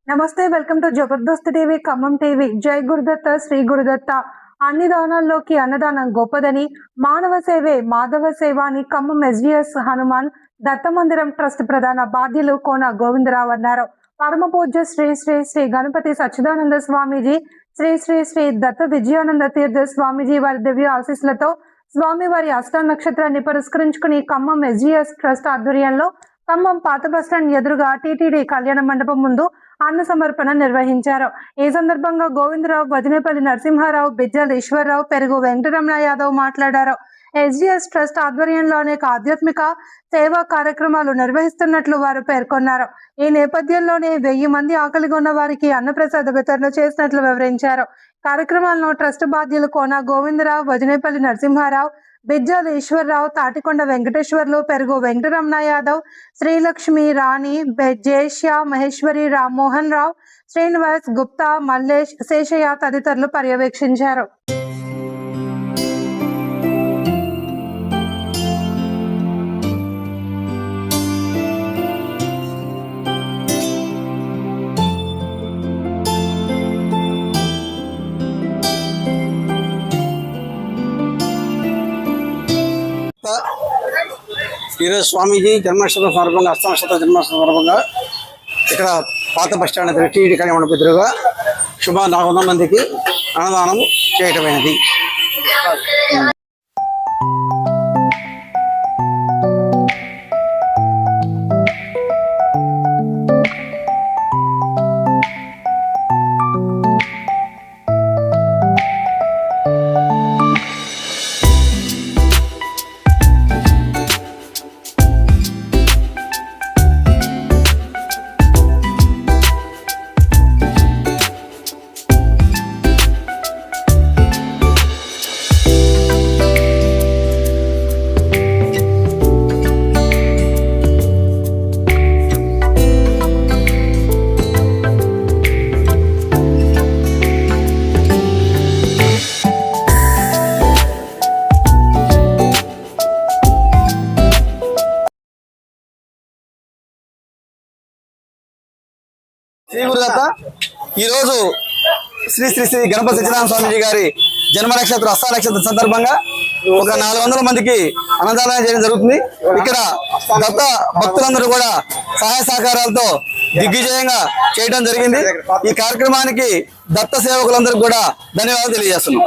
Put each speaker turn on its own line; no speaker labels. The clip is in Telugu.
నమస్తే, welcome to Jabardasth TV Khammam TV. జై గురుదత్త, శ్రీ గురుదత్త. అన్ని దానాల్లోకి అన్నదానం గొప్పదని, మానవ సేవే మాధవ సేవ అని ఖమ్మం ఎస్జిఎస్ హనుమాన్ దత్త మందిరం ట్రస్ట్ ప్రధాన బాధ్యులు కోన గోవిందరావు అన్నారు. పరమ పూజ్య శ్రీ శ్రీ శ్రీ గణపతి సచ్చిదానంద స్వామీజీ, శ్రీ శ్రీ శ్రీ దత్త విజయానంద తీర్థ స్వామీజీ వారి దివ్య ఆశీస్సులతో స్వామివారి అష్ట నక్షత్రాన్ని పురస్కరించుకుని ఖమ్మం ఎస్జిఎస్ ట్రస్ట్ ఆధ్వర్యంలో ఖమ్మం పాత బస్టాండ్ ఎదురుగా టీటీడీ కళ్యాణ మండపం ముందు అన్న సమర్పణ నిర్వహించారు. ఈ సందర్భంగా గోవిందరావు, వదినేపల్లి నరసింహారావు, బిజ్జల ఈశ్వరరావు, పెరుగు వెంకటరమణ యాదవ్ మాట్లాడారు. ఎస్జిఎస్ ట్రస్ట్ ఆధ్వర్యంలో అనేక ఆధ్యాత్మిక సేవా కార్యక్రమాలు నిర్వహిస్తున్నట్లు వారు పేర్కొన్నారు. ఈ నేపథ్యంలోనే 1000 మంది ఆకలిగా ఉన్న వారికి అన్నప్రసాద వితరణ చేసినట్లు వివరించారు. కార్యక్రమాలను ట్రస్ట్ బాధ్యులు కోన గోవిందరావు, వదినేపల్లి నరసింహారావు, బిజ్జల ఈశ్వరరావు, తాటికొండ వెంకటేశ్వర్లు, పెరుగు వెంకటరమణ యాదవ్, శ్రీలక్ష్మి, రాణి, జేష్య, మహేశ్వరి, రామ్మోహన్ రావు, శ్రీనివాస్, గుప్తా, మల్లేష్, శేషయ్య తదితరులు పర్యవేక్షించారు.
ఈరోజు స్వామీజీ జన్మాష్టమి సందర్భంగా, అష్టనక్షత్ర జన్మాష్టమి సందర్భంగా ఇక్కడ పాత బస్టాండ్ దగ్గర టీటీ కళ్యాణ మండపం ఎదురుగా సుమారు 400 మందికి అన్నదానం చేయటమైనది. శ్రీ గురుదత్త ఈరోజు శ్రీ శ్రీ శ్రీ గణపతి సచ్చిదానంద స్వామీజీ గారి జన్మ నక్షత్ర అష్ట నక్షత్ర సందర్భంగా ఒక 400 మందికి అన్నదానం చేయడం జరుగుతుంది. ఇక్కడ దత్త భక్తులందరూ కూడా సహాయ సహకారాలతో దిగ్విజయంగా చేయడం జరిగింది. ఈ కార్యక్రమానికి దత్త సేవకులందరూ కూడా ధన్యవాదాలు తెలియజేస్తున్నాం.